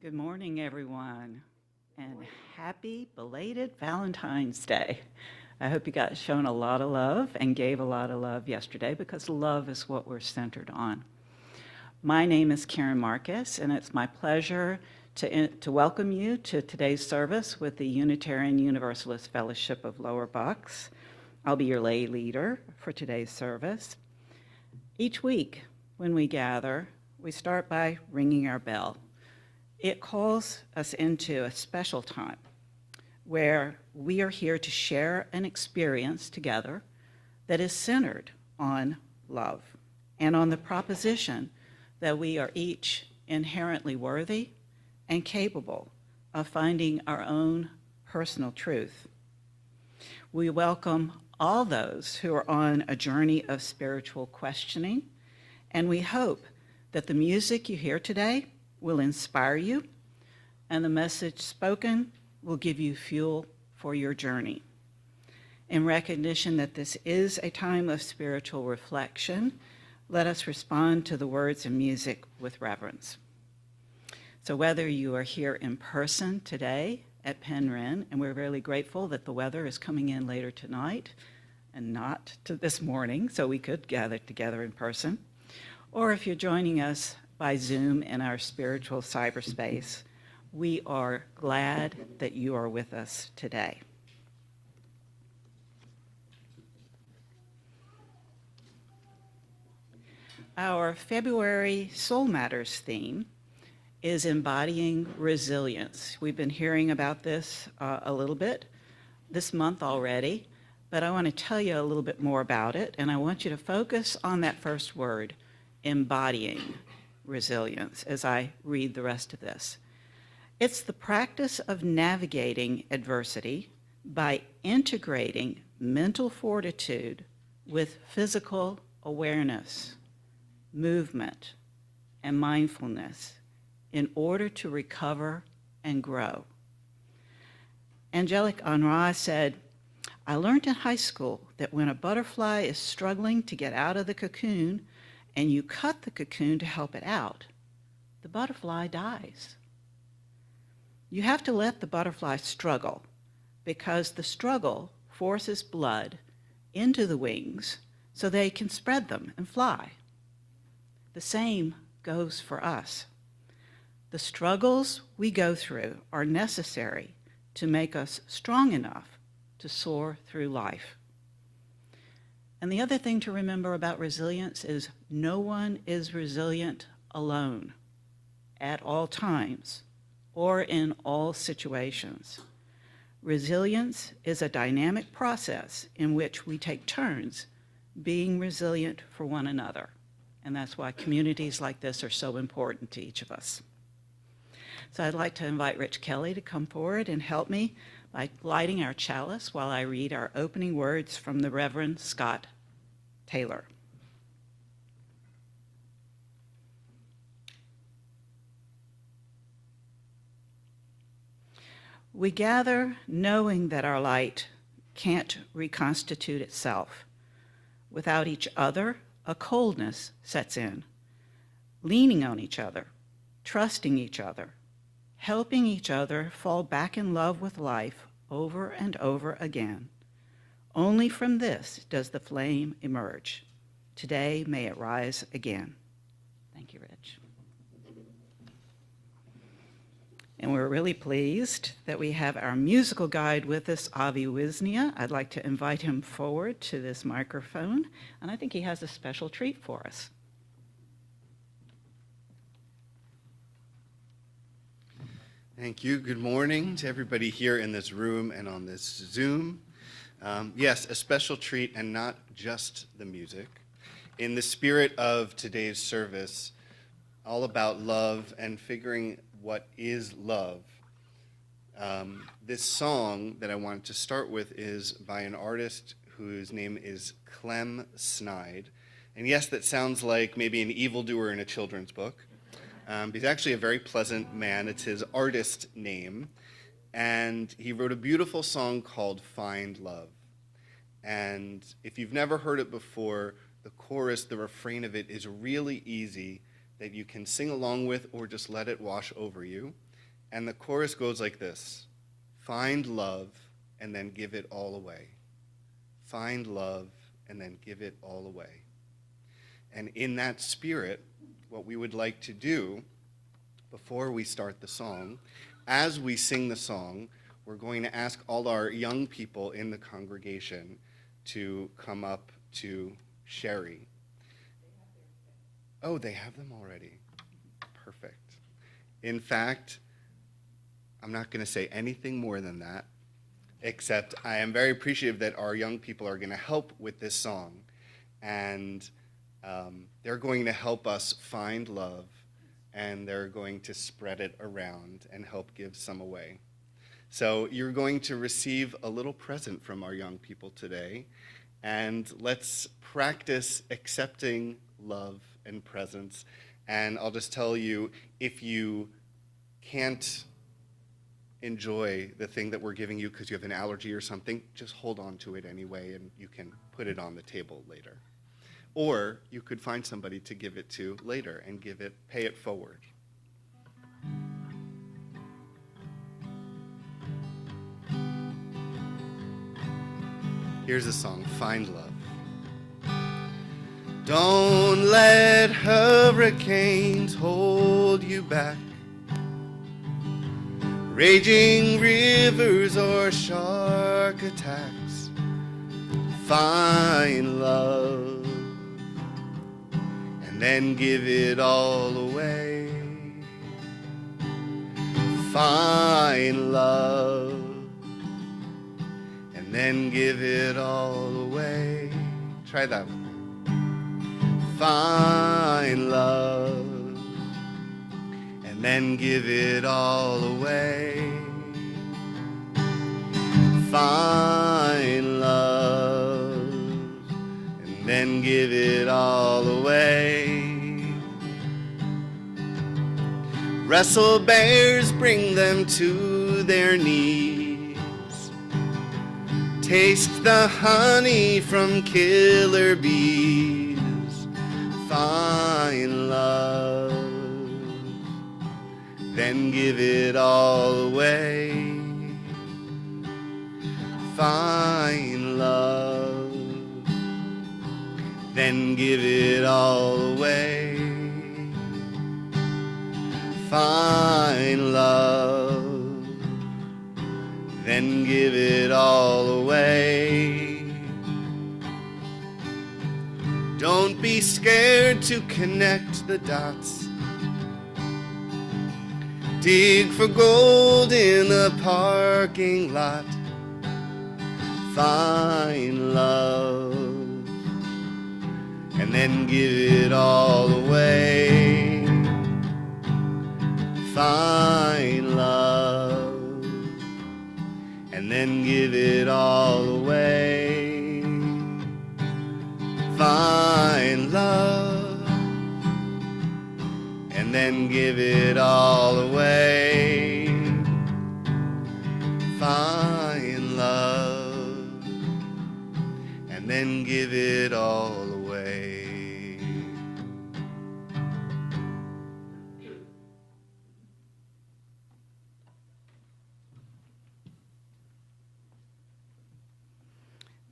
Good morning, everyone, and happy belated Valentine's Day. I hope you got shown a lot of love and gave a lot of love yesterday because love is what we're centered on. My name is Karen Marcus, and it's my pleasure to welcome you to today's service with the Unitarian Universalist Fellowship of Lower Bucks. I'll be your lay leader for today's service. Each week when we gather, we start by ringing our bell. It calls us into a special time where we are here to share an experience together that is centered on love and on the proposition that we are each inherently worthy and capable of finding our own personal truth. We welcome all those who are on a journey of spiritual questioning, and we hope that the music you hear today will inspire you, and the message spoken will give you fuel for your journey. In recognition that this is a time of spiritual reflection, let us respond to the words and music with reverence. So whether you are here in person today at Penryn, and we're really grateful that the weather is coming in later tonight and not to this morning, so we could gather together in person, or if you're joining us by Zoom in our spiritual cyberspace, we are glad that you are with us today. Our February Soul Matters theme is embodying resilience. We've been hearing about this a little bit this month already, but I want to tell you a little bit more about it, and I want you to focus on that first word, embodying resilience, as I read the rest of this. It's the practice of navigating adversity by integrating mental fortitude with physical awareness, movement, and mindfulness in order to recover and grow. Angelique Honra said, "I learned in high school that when a butterfly is struggling to get out of the cocoon and you cut the cocoon to help it out, the butterfly dies. You have to let the butterfly struggle because the struggle forces blood into the wings so they can spread them and fly. The same goes for us. The struggles we go through are necessary to make us strong enough to soar through life." And the other thing to remember about resilience is no one is resilient alone at all times or in all situations. Resilience is a dynamic process in which we take turns being resilient for one another. And that's why communities like this are so important to each of us. So I'd like to invite Rich Kelly to come forward and help me by lighting our chalice while I read our opening words from the Reverend Scott Taylor. We gather knowing that our light can't reconstitute itself. Without each other, a coldness sets in. Leaning on each other, trusting each other, helping each other fall back in love with life over and over again. Only from this does the flame emerge. Today, may it rise again. Thank you, Rich. And we're really pleased that we have our musical guide with us, Avi Wisnia. I'd like to invite him forward to this microphone, and I think he has a special treat for us. Thank you. Good morning to everybody here in this room and on this Zoom. Yes, a special treat and not just the music. In the spirit of today's service, all about love and figuring what is love. This song that I wanted to start with is by an artist whose name is Clem Snide. And yes, that sounds like maybe an evildoer in a children's book. He's actually a very pleasant man. It's his artist name. And he wrote a beautiful song called Find Love. And if you've never heard it before, the chorus, the refrain of it is really easy that you can sing along with or just let it wash over you. And the chorus goes like this: find love and then give it all away. Find love and then give it all away. And in that spirit, what we would like to do before we start the song, as we sing the song, we're going to ask all our young people in the congregation to come up to Sherry. Oh, they have them already. Perfect. In fact, I'm not going to say anything more than that, except I am very appreciative that our young people are going to help with this song. And they're going to help us find love, and they're going to spread it around and help give some away. So you're going to receive a little present from our young people today, and let's practice accepting love and presents. And I'll just tell you, if you can't enjoy the thing that we're giving you because you have an allergy or something, just hold on to it anyway, and you can put it on the table later. Or you could find somebody to give it to later and pay it forward. Here's a song, Find Love. Don't let hurricanes hold you back, raging rivers or shark attacks. Find love and then give it all away. Find love and then give it all away. Try that one. Find love and then give it all away. Find love and then give it all away. Wrestle bears, bring them to their knees. Taste the honey from killer bees. Find love, then give it all away. Find love, then give it all away. Find love, then give it all away. Don't be scared to connect the dots. Dig for gold in the parking lot. Find love and then give it all away. Find love and then give it all away. Find love and then give it all away. Find love and then give it all away.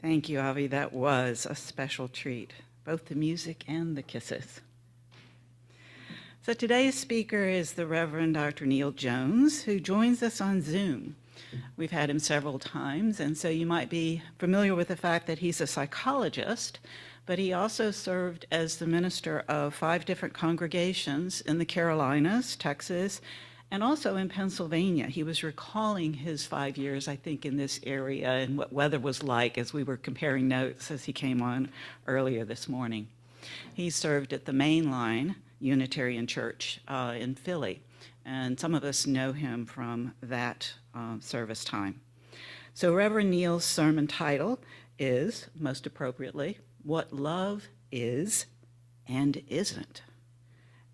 Thank you, Avi. That was a special treat, both the music and the kisses. So today's speaker is the Rev Dr Neal Jones, who joins us on Zoom. We've had him several times, and so you might be familiar with the fact that he's a psychologist, but he also served as the minister of 5 different congregations in the Carolinas, Texas, and also in Pennsylvania. He was recalling his 5 years, I think, in this area and what weather was like as we were comparing notes as he came on earlier this morning. He served at the Mainline Unitarian Church in Philly, and some of us know him from that service time. So Reverend Neal's sermon title is, most appropriately, What Love Is and Isn't.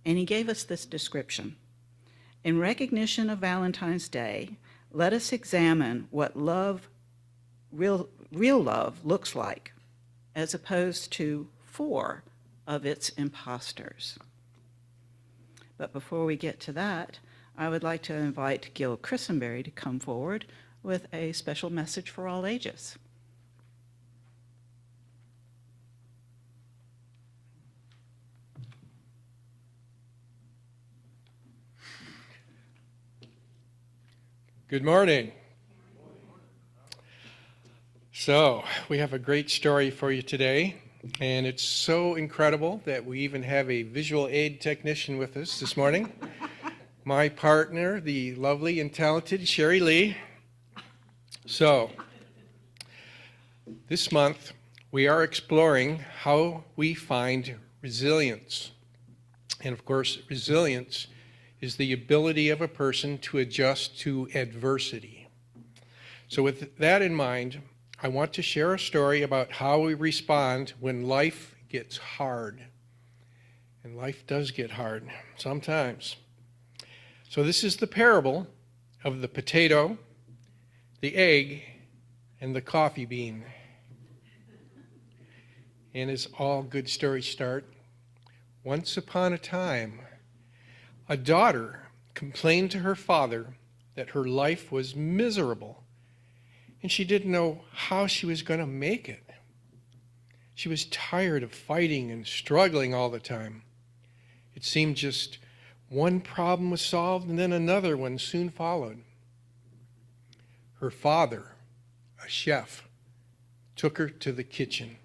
And he gave us this description. In recognition of Valentine's Day, let us examine what love, real love, looks like, as opposed to 4 of its imposters. But before we get to that, I would like to invite Gil Christenberry to come forward with a special message for all ages. Good morning. So, we have a great story for you today, and it's so incredible that we even have a visual aid technician with us this morning. My partner, the lovely and talented Sherry Lee. So, this month we are exploring how we find resilience. And of course, resilience is the ability of a person to adjust to adversity. So with that in mind, I want to share a story about how we respond when life gets hard. And life does get hard sometimes. So this is the parable of the potato, the egg, and the coffee bean. And as all good stories start, once upon a time, a daughter complained to her father that her life was miserable and she didn't know how she was going to make it. She was tired of fighting and struggling all the time. It seemed just one problem was solved and then another one soon followed. Her father, a chef, took her to the kitchen.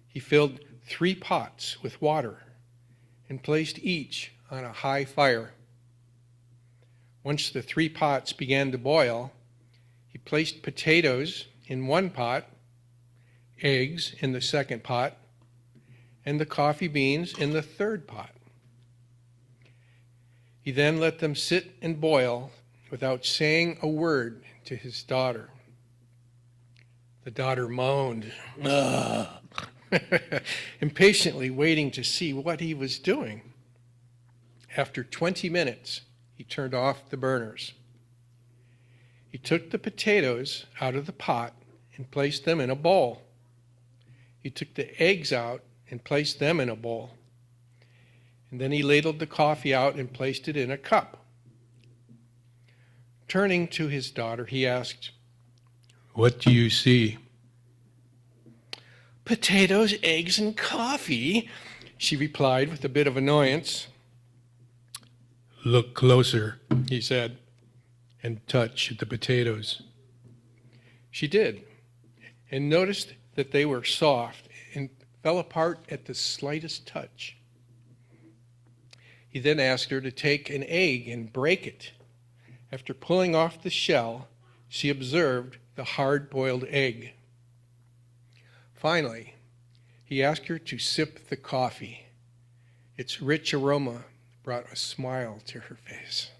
He filled 3 pots with water and placed each on a high fire. Once the 3 pots began to boil, he placed potatoes in one pot, eggs in the second pot, and the coffee beans in the third pot. He then let them sit and boil without saying a word to his daughter. The daughter moaned, impatiently waiting to see what he was doing. After 20 minutes, he turned off the burners. He took the potatoes out of the pot and placed them in a bowl. He took the eggs out and placed them in a bowl. And then he ladled the coffee out and placed it in a cup. Turning to his daughter, he asked, "What do you see?" "Potatoes, eggs, and coffee," she replied with a bit of annoyance. "Look closer," he said, "and touch the potatoes." She did, and noticed that they were soft and fell apart at the slightest touch. He then asked her to take an egg and break it. After pulling off the shell, she observed the hard-boiled egg. Finally, he asked her to sip the coffee. Its rich aroma brought a smile to her face.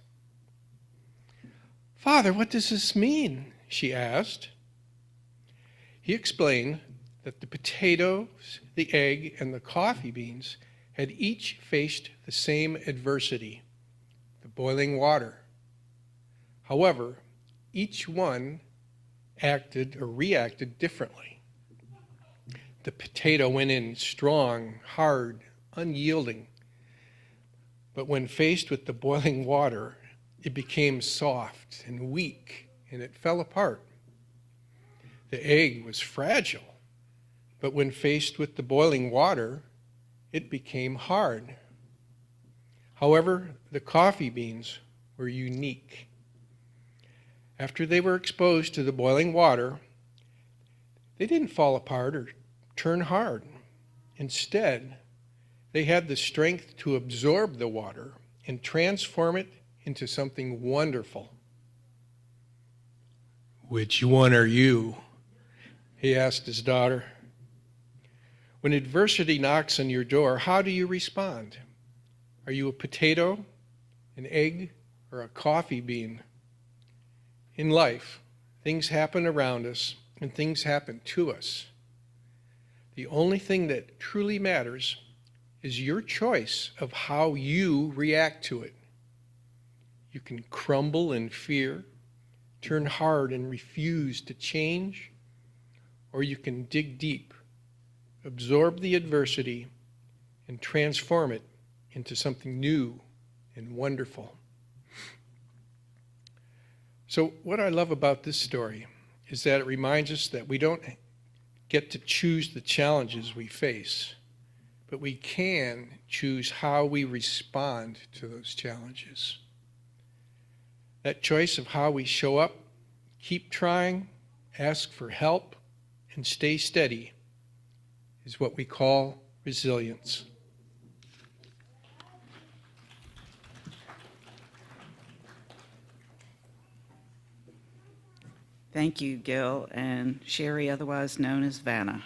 "Father, what does this mean?" she asked. He explained that the potatoes, the egg, and the coffee beans had each faced the same adversity, the boiling water. However, each one acted or reacted differently. The potato went in strong, hard, unyielding. But when faced with the boiling water, it became soft and weak, and it fell apart. The egg was fragile, but when faced with the boiling water, it became hard. However, the coffee beans were unique. After they were exposed to the boiling water, they didn't fall apart or turn hard. Instead, they had the strength to absorb the water and transform it into something wonderful. "Which one are you?" he asked his daughter. When adversity knocks on your door, how do you respond? Are you a potato, an egg, or a coffee bean? In life, things happen around us and things happen to us. The only thing that truly matters is your choice of how you react to it. You can crumble in fear, turn hard and refuse to change, or you can dig deep, absorb the adversity, and transform it into something new and wonderful. So what I love about this story is that it reminds us that we don't get to choose the challenges we face, but we can choose how we respond to those challenges. That choice of how we show up, keep trying, ask for help, and stay steady is what we call resilience. Thank you, Gil and Sherry, otherwise known as Vanna.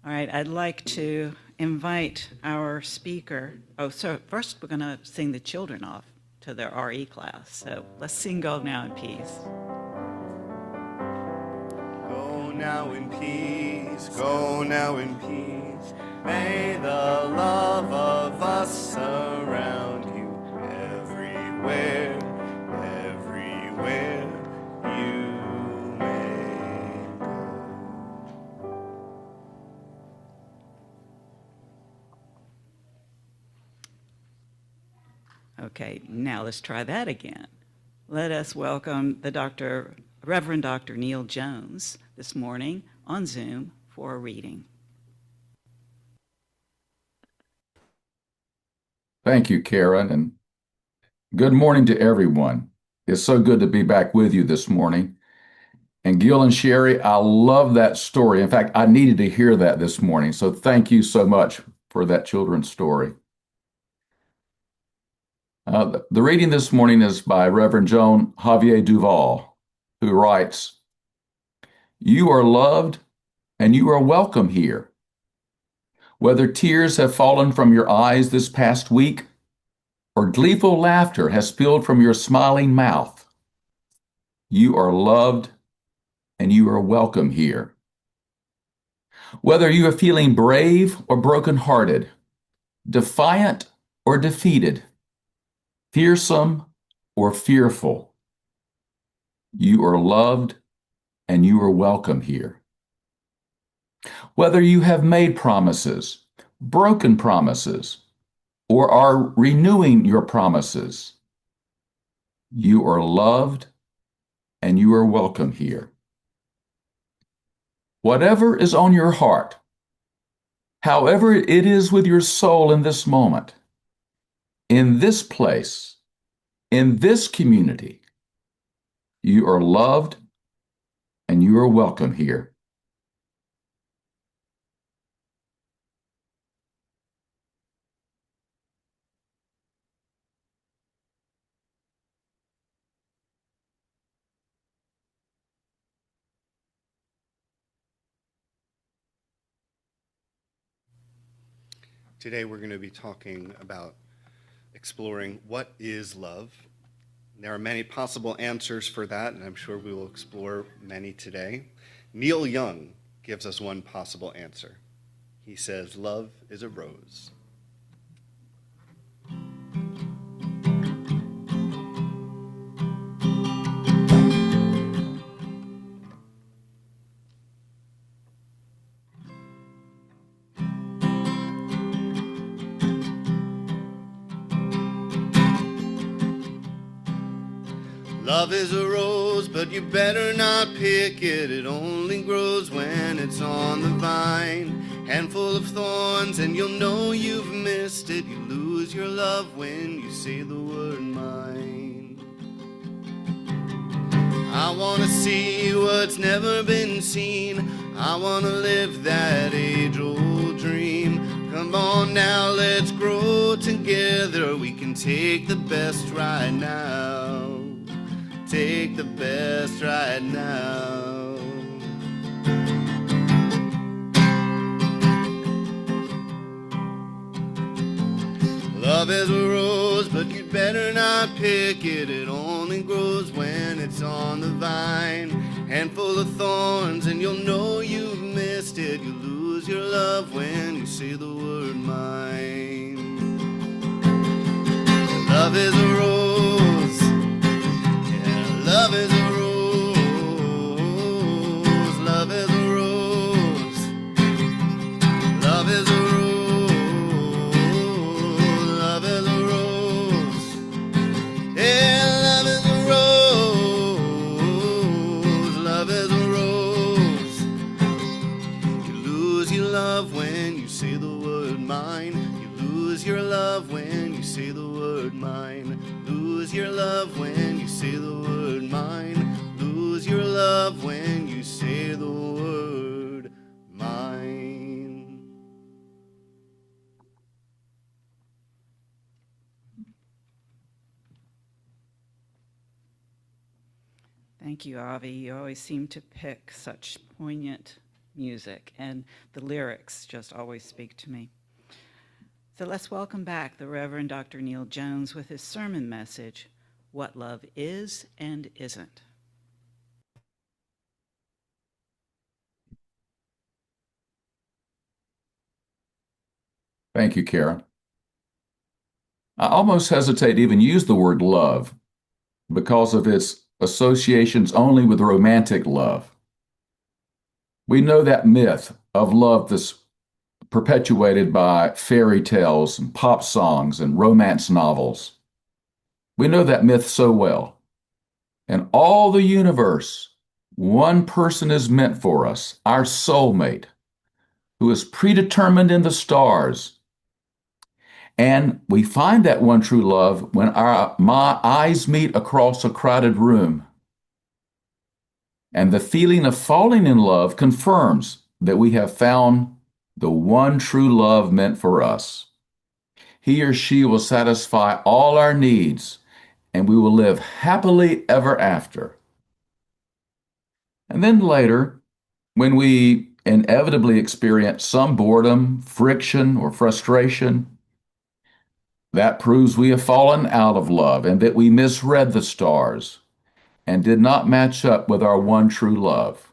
All right, I'd like to invite our speaker. Oh, so first we're going to sing the children off to their RE class. So let's sing Go Now in Peace. Go now in peace, go now in peace. May the love of us surround you everywhere, everywhere you may go. Okay, now let's try that again. Let us welcome the Rev Dr Neal Jones this morning on Zoom for a reading. Thank you, Karen, and good morning to everyone. It's so good to be back with you this morning. And Gil and Sherry, I love that story. In fact, I needed to hear that this morning, so thank you so much for that children's story. The reading this morning is by Reverend Joan Javier Duval, who writes, "You are loved and you are welcome here. Whether tears have fallen from your eyes this past week or gleeful laughter has spilled from your smiling mouth, you are loved and you are welcome here. Whether you are feeling brave or brokenhearted, defiant or defeated, fearsome or fearful, you are loved and you are welcome here. Whether you have made promises, broken promises, or are renewing your promises, you are loved and you are welcome here. Whatever is on your heart, however it is with your soul in this moment, in this place, in this community, you are loved and you are welcome here. Today we're going to be talking about exploring what is love. There are many possible answers for that, and I'm sure we will explore many today. Neil Young gives us one possible answer. He says, love is a rose. Love is a rose, but you better not pick it. It only grows when it's on the vine. Handful of thorns and you'll know you've missed it. You lose your love when you say the word mine. I want to see what's never been seen. I want to live that age-old dream. Come on now, let's grow together. We can take the best right now. Take the best right now. Love is a rose, but you'd better not pick it. It only grows when it's on the vine. Handful of thorns and you'll know you've missed it. You lose your love when you say the word mine. Love is a rose. Love is a rose, love is a rose, love is a rose, love is a rose, yeah, love mine. You lose your love when you say the word mine. Lose your love when you say the word mine. Lose your love when you say the word mine. Thank you, Avi. You always seem to pick such poignant music, and the lyrics just always speak to me. So let's welcome back the Reverend Dr. Neal Jones with his sermon message, What Love Is and Isn't. Thank you, Karen. I almost hesitate to even use the word love because of its associations only with romantic love. We know that myth of love that's perpetuated by fairy tales and pop songs and romance novels. We know that myth so well. In all the universe, one person is meant for us, our soulmate, who is predetermined in the stars. And we find that one true love when my eyes meet across a crowded room. And the feeling of falling in love confirms that we have found the one true love meant for us. He or she will satisfy all our needs, and we will live happily ever after. And then later, when we inevitably experience some boredom, friction, or frustration, that proves we have fallen out of love and that we misread the stars and did not match up with our one true love.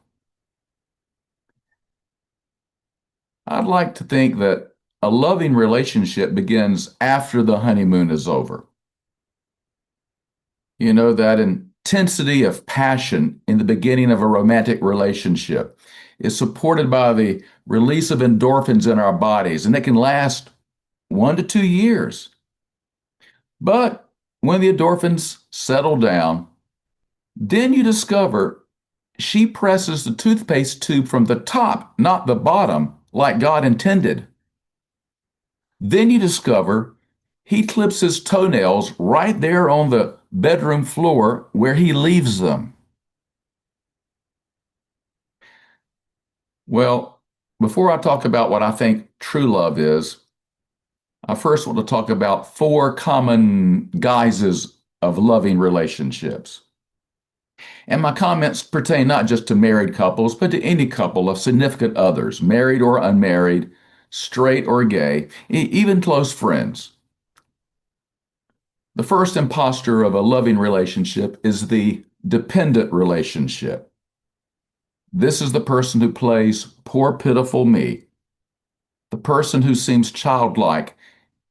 I'd like to think that a loving relationship begins after the honeymoon is over. You know, that intensity of passion in the beginning of a romantic relationship is supported by the release of endorphins in our bodies, and it can last 1 to 2 years. But when the endorphins settle down, then you discover she presses the toothpaste tube from the top, not the bottom, like God intended. Then you discover he clips his toenails right there on the bedroom floor where he leaves them. Well, before I talk about what I think true love is, I first want to talk about 4 common guises of loving relationships. And my comments pertain not just to married couples, but to any couple of significant others, married or unmarried, straight or gay, even close friends. The first imposter of a loving relationship is the dependent relationship. This is the person who plays poor, pitiful me, the person who seems childlike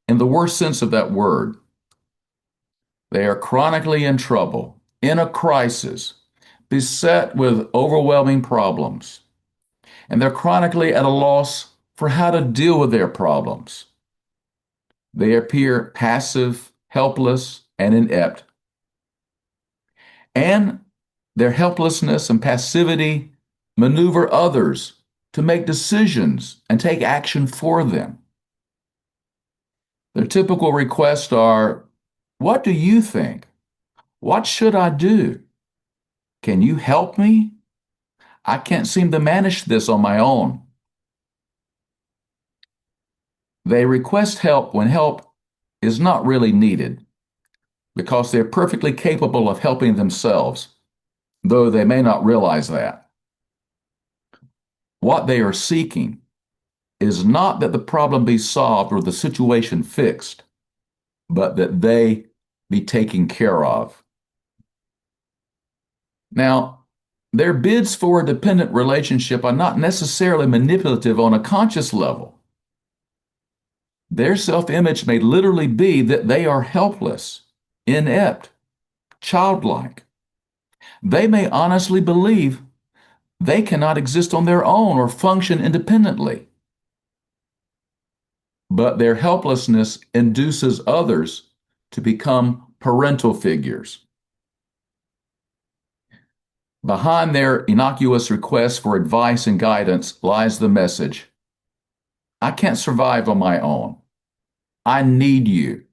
in the worst sense of that word. They are chronically in trouble, in a crisis, beset with overwhelming problems, and they're chronically at a loss for how to deal with their problems. They appear passive, helpless, and inept. And their helplessness and passivity maneuver others to make decisions and take action for them. Their typical requests are, "What do you think? What should I do? Can you help me? I can't seem to manage this on my own." They request help when help is not really needed because they're perfectly capable of helping themselves, though they may not realize that. What they are seeking is not that the problem be solved or the situation fixed, but that they be taken care of. Now, their bids for a dependent relationship are not necessarily manipulative on a conscious level. Their self-image may literally be that they are helpless, inept, childlike. They may honestly believe they cannot exist on their own or function independently. But their helplessness induces others to become parental figures. Behind their innocuous requests for advice and guidance lies the message: I can't survive on my own. I need you.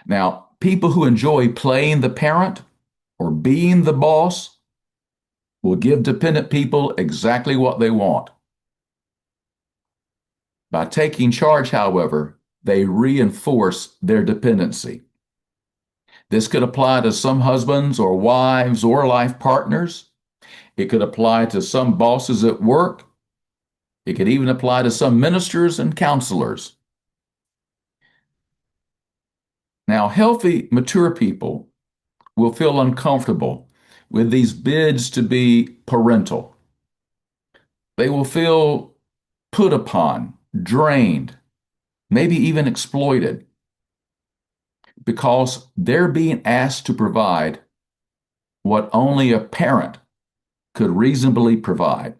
Now, people who enjoy playing the parent or being the boss will give dependent people exactly what they want. By taking charge, however, they reinforce their dependency. This could apply to some husbands or wives or life partners. It could apply to some bosses at work. It could even apply to some ministers and counselors. Now, healthy, mature people will feel uncomfortable with these bids to be parental. They will feel put upon, drained, maybe even exploited, because they're being asked to provide what only a parent could reasonably provide.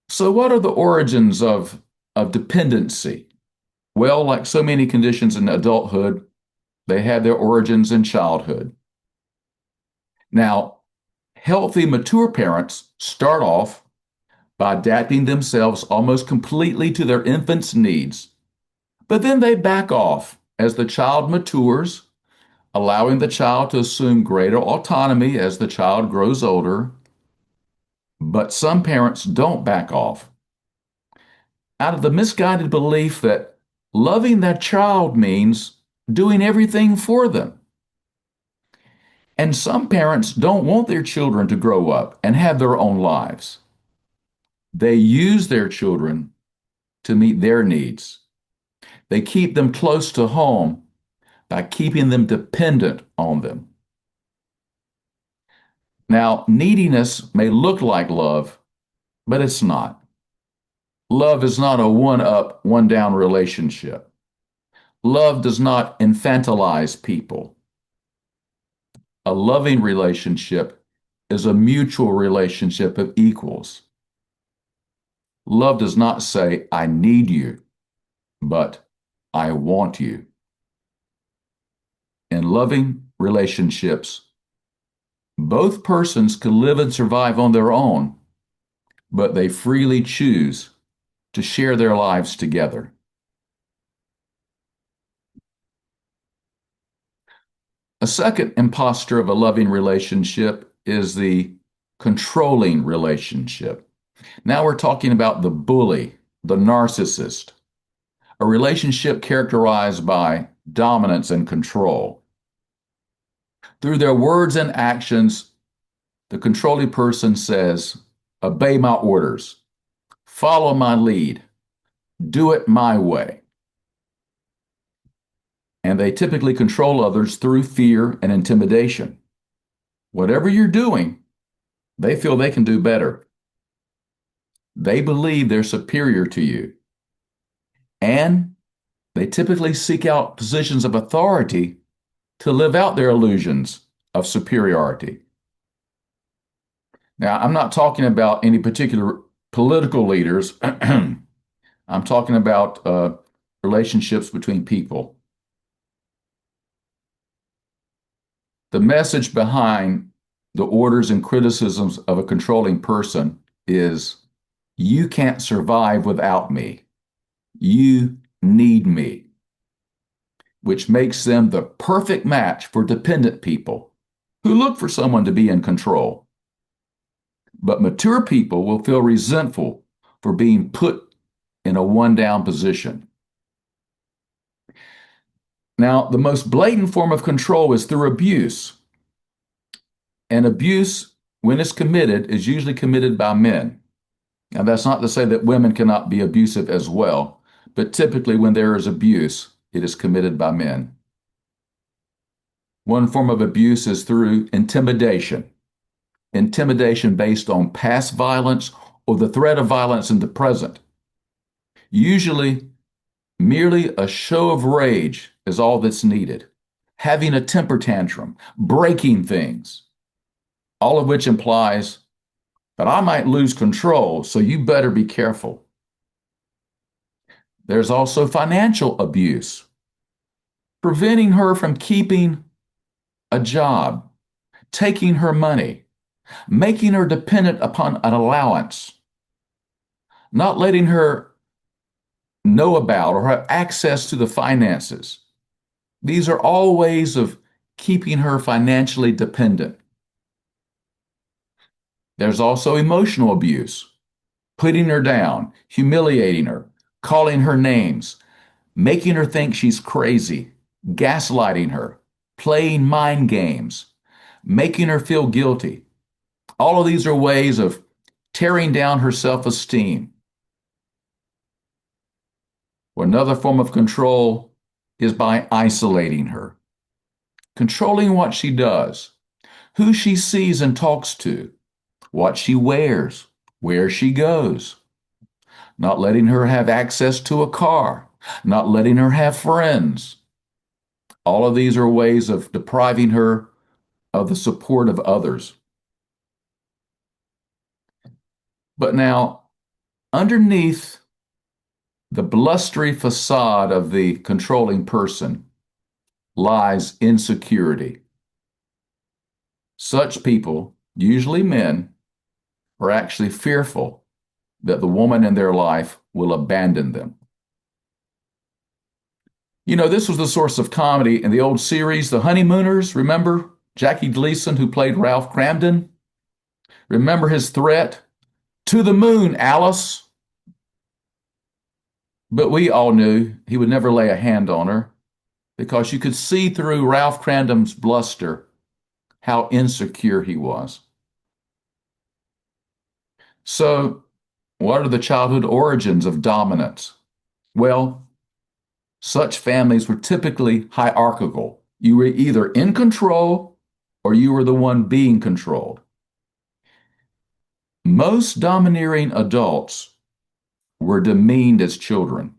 So, what are the origins of dependency? Well, like so many conditions in adulthood, they had their origins in childhood. Now, healthy, mature parents start off by adapting themselves almost completely to their infant's needs, but then they back off as the child matures, allowing the child to assume greater autonomy as the child grows older. But some parents don't back off out of the misguided belief that loving their child means doing everything for them. And some parents don't want their children to grow up and have their own lives. They use their children to meet their needs. They keep them close to home by keeping them dependent on them. Now, neediness may look like love, but it's not. Love is not a one-up, one-down relationship. Love does not infantilize people. A loving relationship is a mutual relationship of equals. Love does not say, I need you, but I want you. In loving relationships, both persons can live and survive on their own, but they freely choose to share their lives together. A second imposter of a loving relationship is the controlling relationship. Now we're talking about the bully, the narcissist, a relationship characterized by dominance and control. Through their words and actions, the controlling person says, obey my orders, follow my lead, do it my way. And they typically control others through fear and intimidation. Whatever you're doing, they feel they can do better. They believe they're superior to you. And they typically seek out positions of authority to live out their illusions of superiority. Now, I'm not talking about any particular political leaders. I'm talking about relationships between people. The message behind the orders and criticisms of a controlling person is, you can't survive without me. You need me, which makes them the perfect match for dependent people who look for someone to be in control. But mature people will feel resentful for being put in a one-down position. Now, the most blatant form of control is through abuse. And abuse, when it's committed, is usually committed by men. Now, that's not to say that women cannot be abusive as well, but typically when there is abuse, it is committed by men. One form of abuse is through intimidation. Intimidation based on past violence or the threat of violence in the present. Usually, merely a show of rage is all that's needed. Having a temper tantrum, breaking things, all of which implies that I might lose control, so you better be careful. There's also financial abuse, preventing her from keeping a job, taking her money, making her dependent upon an allowance, not letting her know about or have access to the finances. These are all ways of keeping her financially dependent. There's also emotional abuse, putting her down, humiliating her, calling her names, making her think she's crazy, gaslighting her, playing mind games, making her feel guilty. All of these are ways of tearing down her self-esteem. Or another form of control is by isolating her, controlling what she does, who she sees and talks to, what she wears, where she goes, not letting her have access to a car, not letting her have friends. All of these are ways of depriving her of the support of others. But now, underneath the blustery facade of the controlling person lies insecurity. Such people, usually men, are actually fearful that the woman in their life will abandon them. You know, this was the source of comedy in the old series, The Honeymooners. Remember Jackie Gleason, who played Ralph Cramden? Remember his threat? To the moon, Alice. But we all knew he would never lay a hand on her because you could see through Ralph Cramden's bluster how insecure he was. So, what are the childhood origins of dominance? Well, such families were typically hierarchical. You were either in control or you were the one being controlled. Most domineering adults were demeaned as children,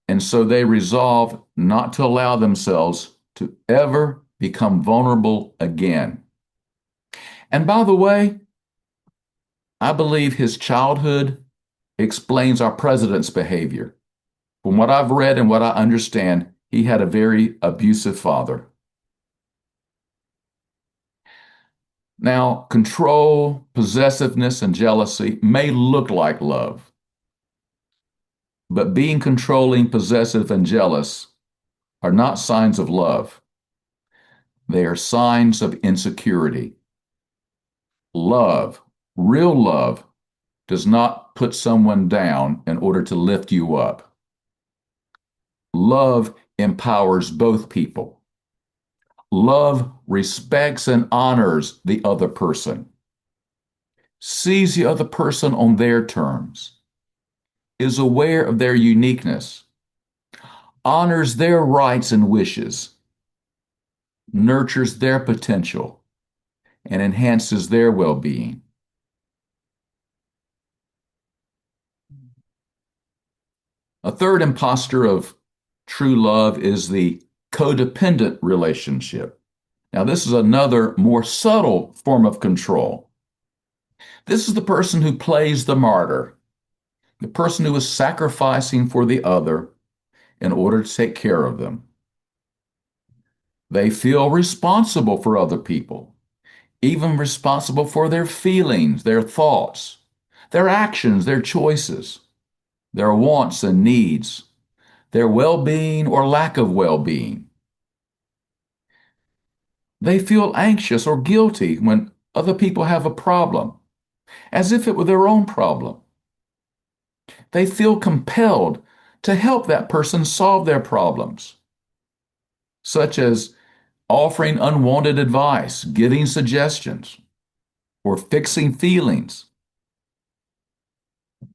and so they resolved not to allow themselves to ever become vulnerable again. And by the way, I believe his childhood explains our president's behavior. From what I've read and what I understand, he had a very abusive father. Now, control, possessiveness, and jealousy may look like love, but being controlling, possessive, and jealous are not signs of love. They are signs of insecurity. Love, real love, does not put someone down in order to lift you up. Love empowers both people. Love respects and honors the other person, sees the other person on their terms, is aware of their uniqueness, honors their rights and wishes, nurtures their potential, and enhances their well-being. A third imposter of true love is the codependent relationship. Now, this is another more subtle form of control. This is the person who plays the martyr, the person who is sacrificing for the other in order to take care of them. They feel responsible for other people, even responsible for their feelings, their thoughts, their actions, their choices, their wants and needs, their well-being or lack of well-being. They feel anxious or guilty when other people have a problem, as if it were their own problem. They feel compelled to help that person solve their problems, such as offering unwanted advice, giving suggestions, or fixing feelings.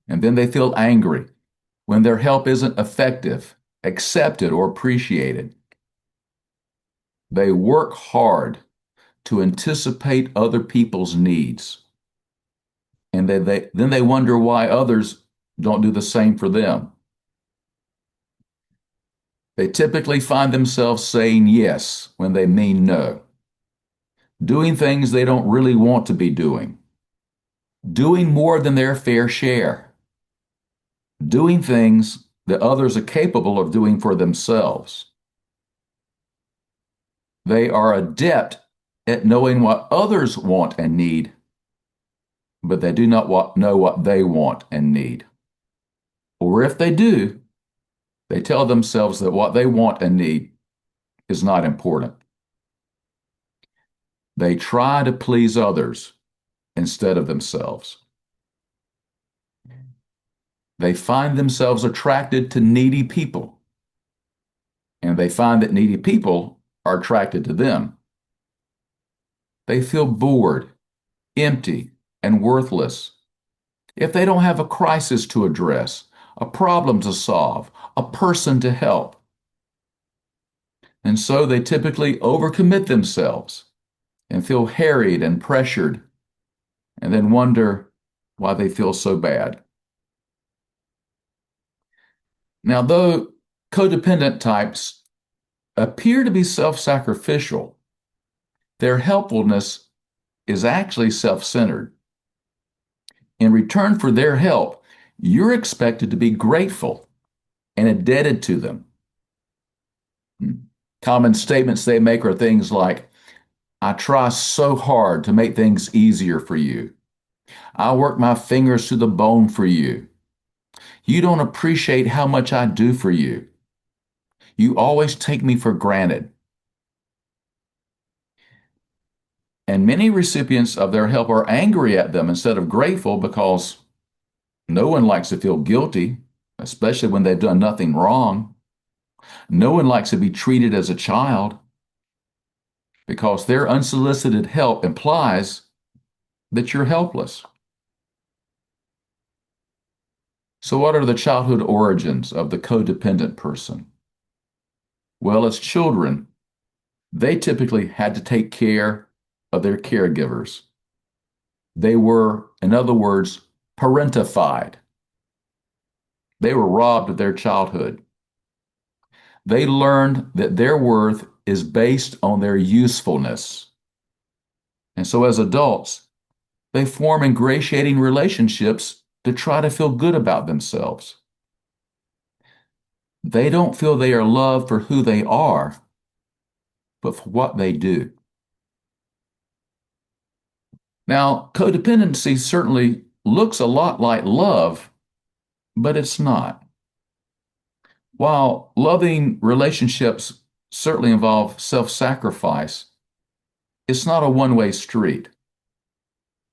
And then they feel angry when their help isn't effective, accepted, or appreciated. They work hard to anticipate other people's needs. And then they wonder why others don't do the same for them. They typically find themselves saying yes when they mean no, doing things they don't really want to be doing more than their fair share, doing things that others are capable of doing for themselves. They are adept at knowing what others want and need, but they do not know what they want and need. Or if they do, they tell themselves that what they want and need is not important. They try to please others instead of themselves. They find themselves attracted to needy people, and they find that needy people are attracted to them. They feel bored, empty, and worthless if they don't have a crisis to address, a problem to solve, a person to help. And so they typically overcommit themselves and feel harried and pressured, and then wonder why they feel so bad. Now, though codependent types appear to be self-sacrificial, their helpfulness is actually self-centered. In return for their help, you're expected to be grateful and indebted to them. Common statements they make are things like, I try so hard to make things easier for you. I work my fingers to the bone for you. You don't appreciate how much I do for you. You always take me for granted. And many recipients of their help are angry at them instead of grateful because no one likes to feel guilty, especially when they've done nothing wrong. No one likes to be treated as a child because their unsolicited help implies that you're helpless. So, what are the childhood origins of the codependent person? Well, as children, they typically had to take care of their caregivers. They were, in other words, parentified. They were robbed of their childhood. They learned that their worth is based on their usefulness. And so as adults, they form ingratiating relationships to try to feel good about themselves. They don't feel they are loved for who they are, but for what they do. Now, codependency certainly looks a lot like love, but it's not. While loving relationships certainly involve self-sacrifice, it's not a one-way street.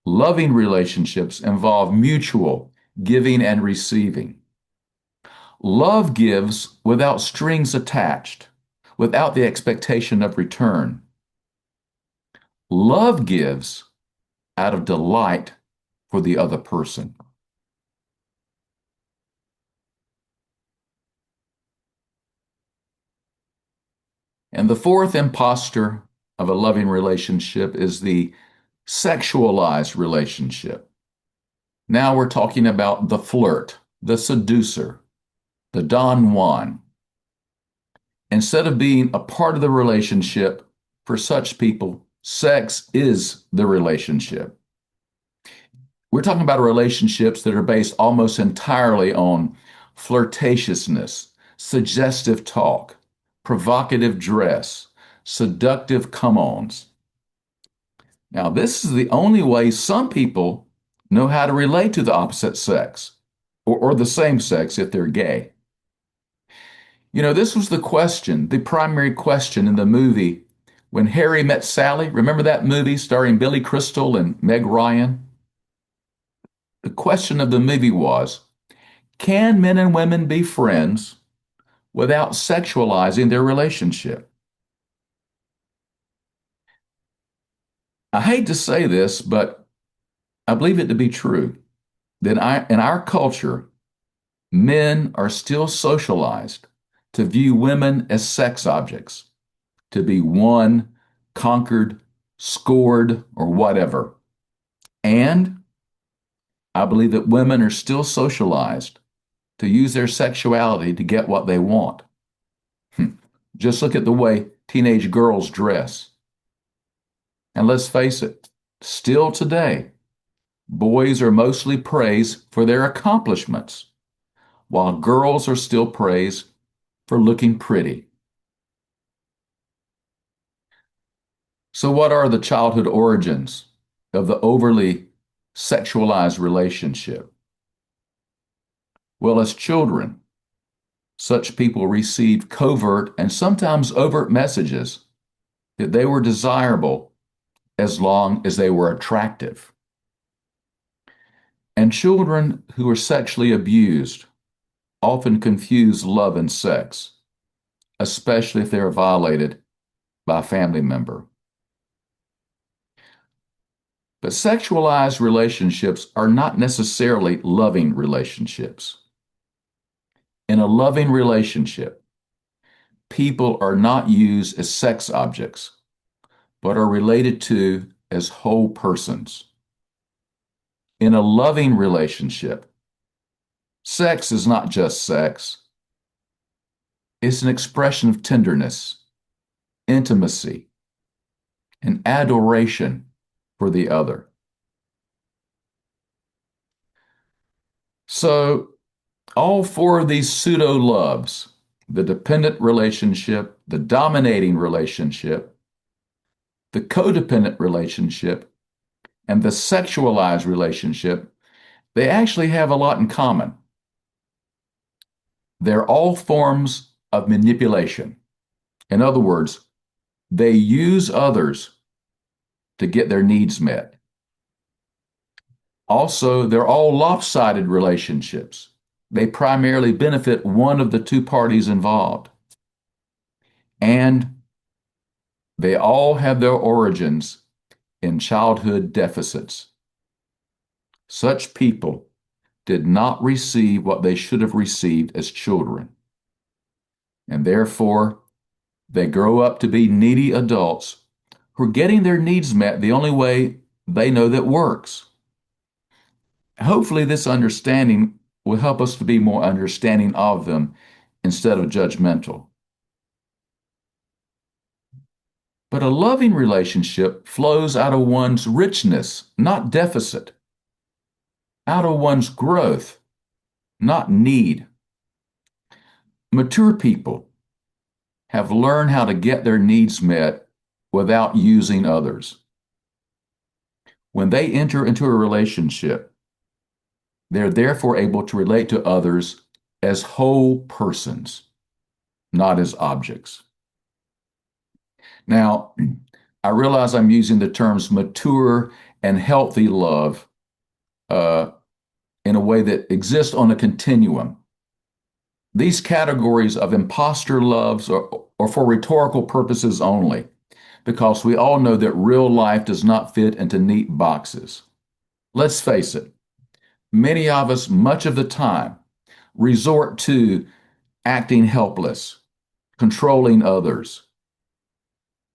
Loving relationships involve mutual giving and receiving. Love gives without strings attached, without the expectation of return. Love gives out of delight for the other person. And the fourth imposter of a loving relationship is the sexualized relationship. Now we're talking about the flirt, the seducer, the Don Juan. Instead of being a part of the relationship, for such people, sex is the relationship. We're talking about relationships that are based almost entirely on flirtatiousness, suggestive talk, provocative dress, seductive come-ons. Now, this is the only way some people know how to relate to the opposite sex, or the same sex if they're gay. You know, this was the question, the primary question in the movie When Harry Met Sally. Remember that movie starring Billy Crystal and Meg Ryan? The question of the movie was, can men and women be friends without sexualizing their relationship? I hate to say this, but I believe it to be true that in our culture, men are still socialized to view women as sex objects, to be won, conquered, scored, or whatever. And I believe that women are still socialized to use their sexuality to get what they want. Just look at the way teenage girls dress. And let's face it, still today, boys are mostly praised for their accomplishments, while girls are still praised for looking pretty. So what are the childhood origins of the overly sexualized relationship? Well, as children, such people received covert and sometimes overt messages that they were desirable as long as they were attractive. And children who are sexually abused often confuse love and sex, especially if they are violated by a family member. But sexualized relationships are not necessarily loving relationships. In a loving relationship, people are not used as sex objects, but are related to as whole persons. In a loving relationship, sex is not just sex. It's an expression of tenderness, intimacy, and adoration for the other. So, all four of these pseudo loves, the dependent relationship, the dominating relationship, the codependent relationship, and the sexualized relationship, they actually have a lot in common. They're all forms of manipulation. In other words, they use others to get their needs met. Also, they're all lopsided relationships. They primarily benefit one of the two parties involved. And they all have their origins in childhood deficits. Such people did not receive what they should have received as children. And therefore, they grow up to be needy adults who are getting their needs met the only way they know that works. Hopefully, this understanding will help us to be more understanding of them instead of judgmental. But a loving relationship flows out of one's richness, not deficit, out of one's growth, not need. Mature people have learned how to get their needs met without using others. When they enter into a relationship, they're therefore able to relate to others as whole persons, not as objects. Now, I realize I'm using the terms mature and healthy love in a way that exists on a continuum. These categories of imposter loves are for rhetorical purposes only, because we all know that real life does not fit into neat boxes. Let's face it, many of us, much of the time, resort to acting helpless, controlling others,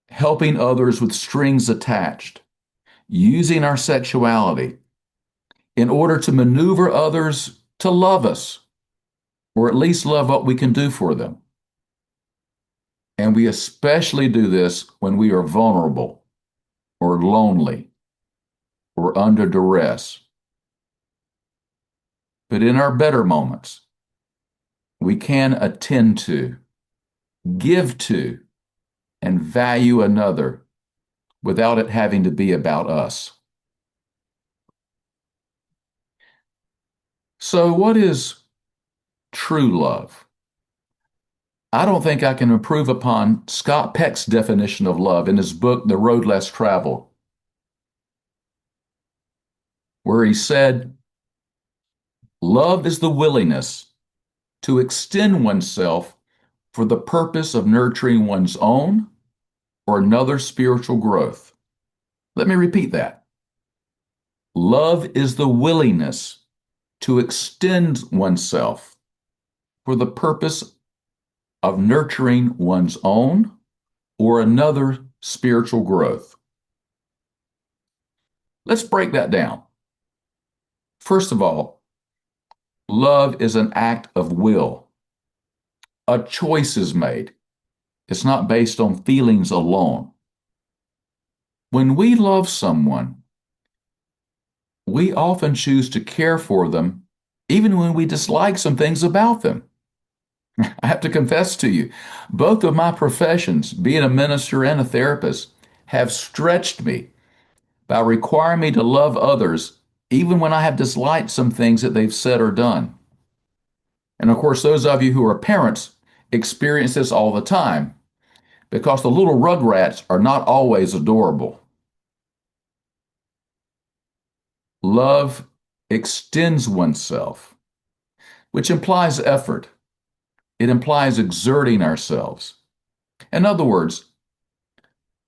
helping others with strings attached, using our sexuality in order to maneuver others to love us, or at least love what we can do for them. And we especially do this when we are vulnerable, or lonely, or under duress. But in our better moments, we can attend to, give to, and value another without it having to be about us. So, what is true love? I don't think I can improve upon Scott Peck's definition of love in his book, The Road Less Traveled, where he said, love is the willingness to extend oneself for the purpose of nurturing one's own or another spiritual growth. Let me repeat that. Love is the willingness to extend oneself for the purpose of nurturing one's own or another spiritual growth. Let's break that down. First of all, love is an act of will. A choice is made. It's not based on feelings alone. When we love someone, we often choose to care for them, even when we dislike some things about them. I have to confess to you, both of my professions, being a minister and a therapist, have stretched me by requiring me to love others even when I have disliked some things that they've said or done. And of course, those of you who are parents experience this all the time because the little rugrats are not always adorable. Love extends oneself, which implies effort. It implies exerting ourselves. In other words,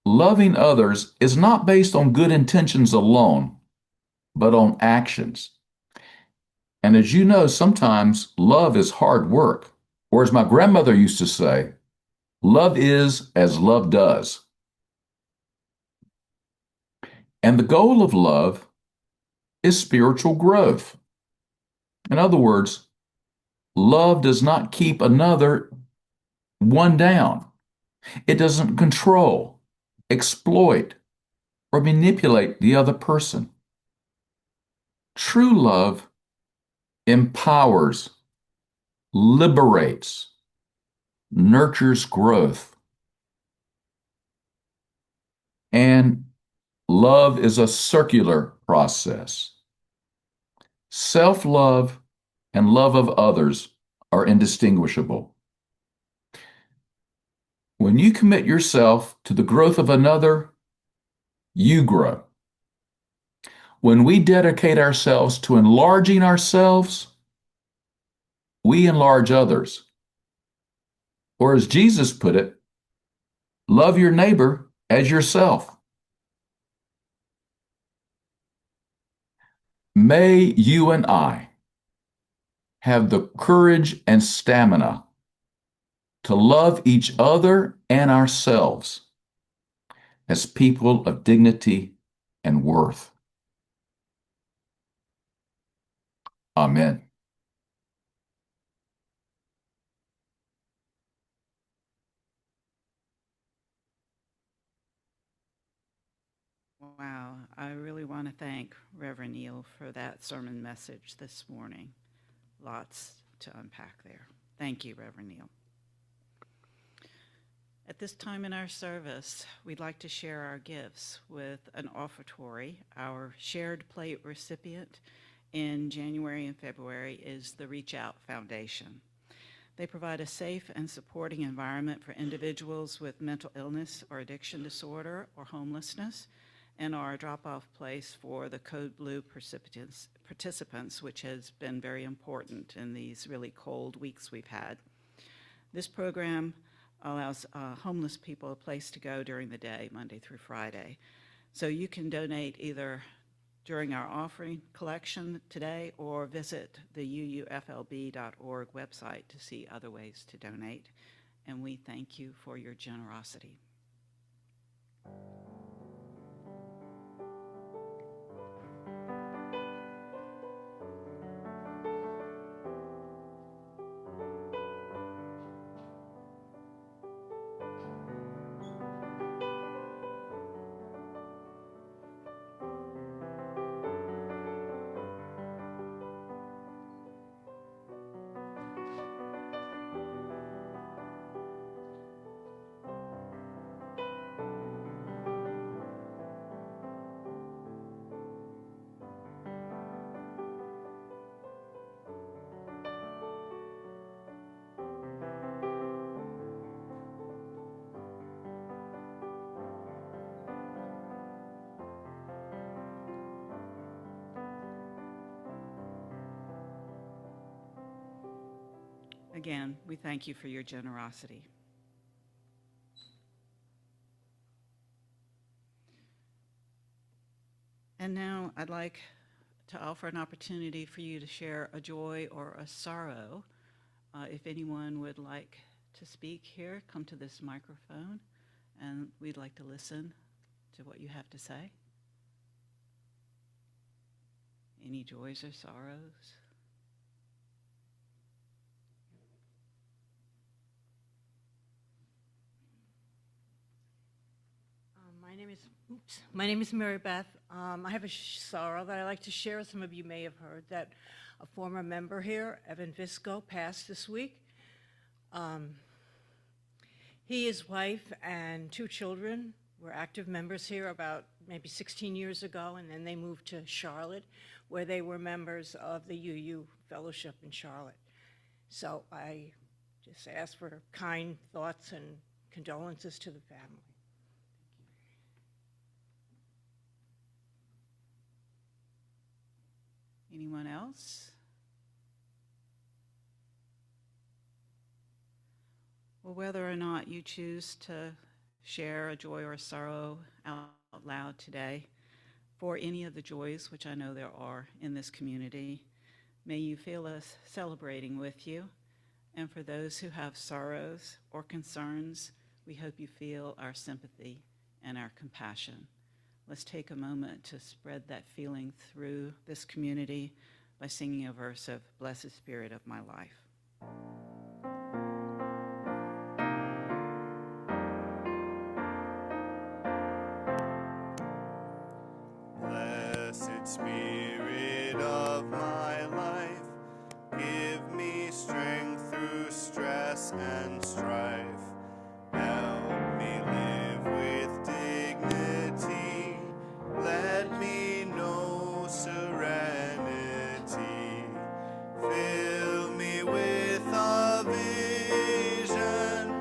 loving others is not based on good intentions alone, but on actions. And as you know, sometimes love is hard work. Or as my grandmother used to say, love is as love does. And the goal of love is spiritual growth. In other words, love does not keep another one down. It doesn't control, exploit, or manipulate the other person. True love empowers, liberates, nurtures growth. And love is a circular process. Self-love and love of others are indistinguishable. When you commit yourself to the growth of another, you grow. When we dedicate ourselves to enlarging ourselves, we enlarge others. Or as Jesus put it, love your neighbor as yourself. May you and I have the courage and stamina to love each other and ourselves as people of dignity and worth. Amen. Wow, I really want to thank Reverend Neal for that sermon message this morning. Lots to unpack there. Thank you, Reverend Neal. At this time in our service, we'd like to share our gifts with an offertory. Our shared plate recipient in January and February is the Reach Out Foundation. They provide a safe and supporting environment for individuals with mental illness or addiction disorder or homelessness, and are a drop-off place for the Code Blue participants, which has been very important in these really cold weeks we've had. This program allows homeless people a place to go during the day, Monday through Friday. So you can donate either during our offering collection today or visit the UUFLB.org website to see other ways to donate. And we thank you for your generosity. Again, we thank you for your generosity. And now I'd like to offer an opportunity for you to share a joy or a sorrow. If anyone would like to speak here, come to this microphone, and we'd like to listen to what you have to say. Any joys or sorrows? My name is Mary Beth. I have a sorrow that I'd like to share. Some of you may have heard that a former member here, Evan Visco, passed this week. He, his wife, and 2 children were active members here about maybe 16 years ago, and then they moved to Charlotte, where they were members of the UU Fellowship in Charlotte. So I just ask for kind thoughts and condolences to the family. Anyone else? Well, whether or not you choose to share a joy or a sorrow out loud today, for any of the joys, which I know there are in this community, may you feel us celebrating with you. And for those who have sorrows or concerns, we hope you feel our sympathy and our compassion. Let's take a moment to spread that feeling through this community by singing a verse of Blessed Spirit of My Life. Blessed Spirit of my life, give me strength through stress and strife. Help me live with dignity. Let me know serenity. Fill me with a vision.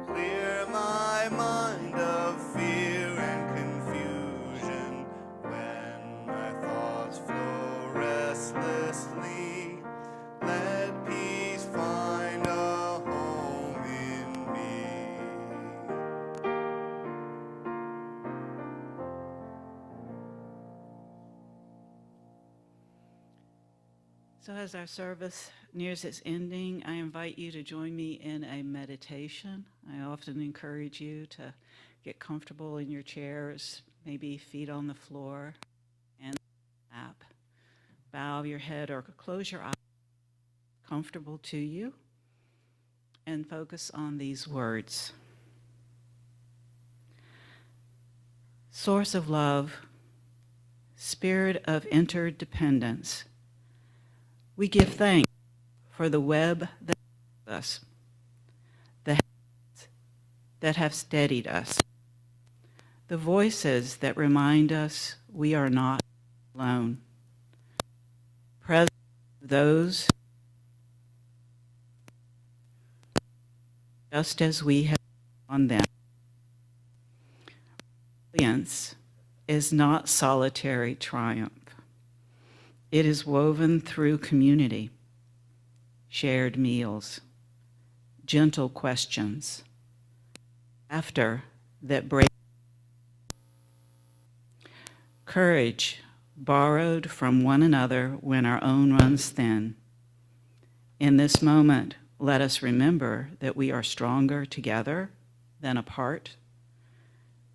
Clear my mind of fear and confusion. When my thoughts flow restlessly, let peace find a home in me. So as our service nears its ending, I invite you to join me in a meditation. I often encourage you to get comfortable in your chairs, maybe feet on the floor, and lap. Bow your head or close your eyes, comfortable to you, and focus on these words. Source of love, spirit of interdependence, we give thanks for the web that holds us, the hands that have steadied us, the voices that remind us we are not alone, present those just as we have on them. Resilience is not solitary triumph. It is woven through community, shared meals, gentle questions, laughter that breaks, courage borrowed from one another when our own runs thin. In this moment, let us remember that we are stronger together than apart.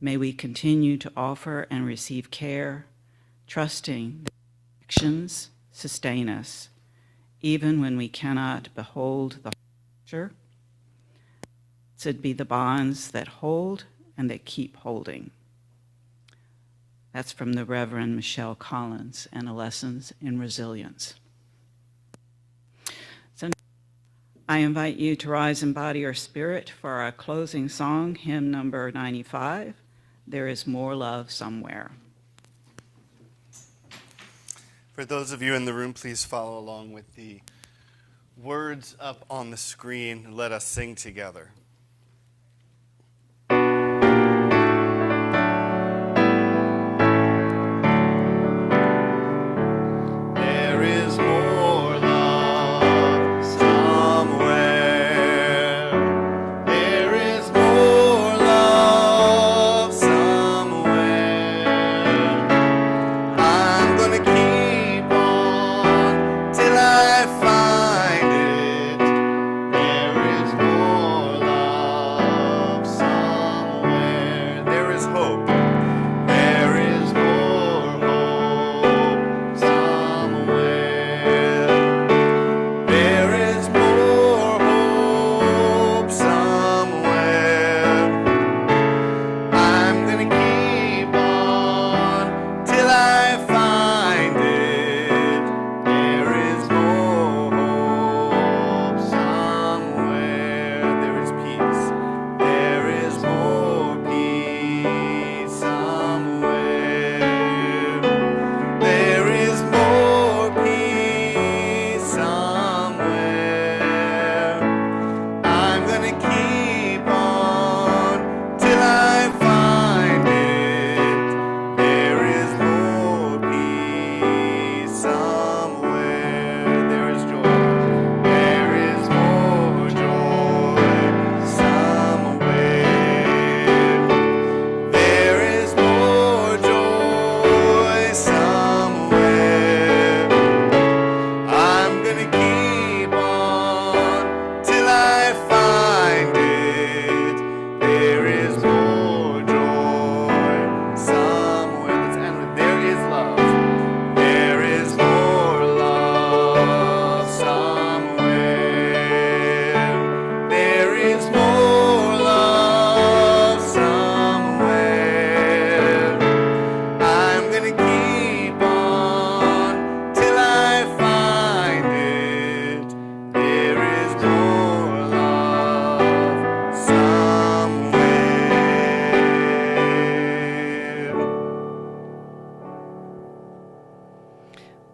May we continue to offer and receive care, trusting that actions sustain us, even when we cannot behold the future. Blessed be the bonds that hold and that keep holding. That's from the Reverend Michelle Collins and a Lessons in Resilience. So I invite you to rise in body or spirit for our closing song, hymn number 95, There Is More Love Somewhere. For those of you in the room, please follow along with the words up on the screen. Let us sing together. There is more love somewhere. There is more love somewhere. I'm gonna keep on till I find it. There is more love.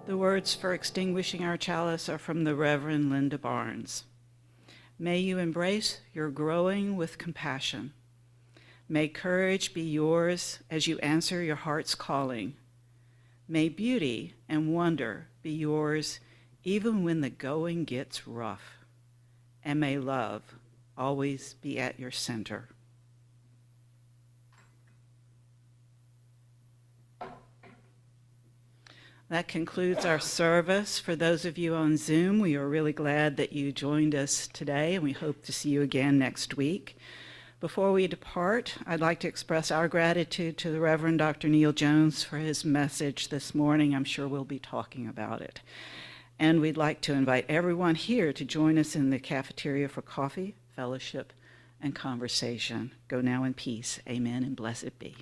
The words for extinguishing our chalice are from the Reverend Linda Barnes. May you embrace your growing with compassion. May courage be yours as you answer your heart's calling. May beauty and wonder be yours even when the going gets rough. And may love always be at your center. That concludes our service. For those of you on Zoom, we are really glad that you joined us today, and we hope to see you again next week. Before we depart, I'd like to express our gratitude to the Reverend Dr. Neal Jones for his message this morning. I'm sure we'll be talking about it. And we'd like to invite everyone here to join us in the cafeteria for coffee, fellowship, and conversation. Go now in peace. Amen, and blessed be.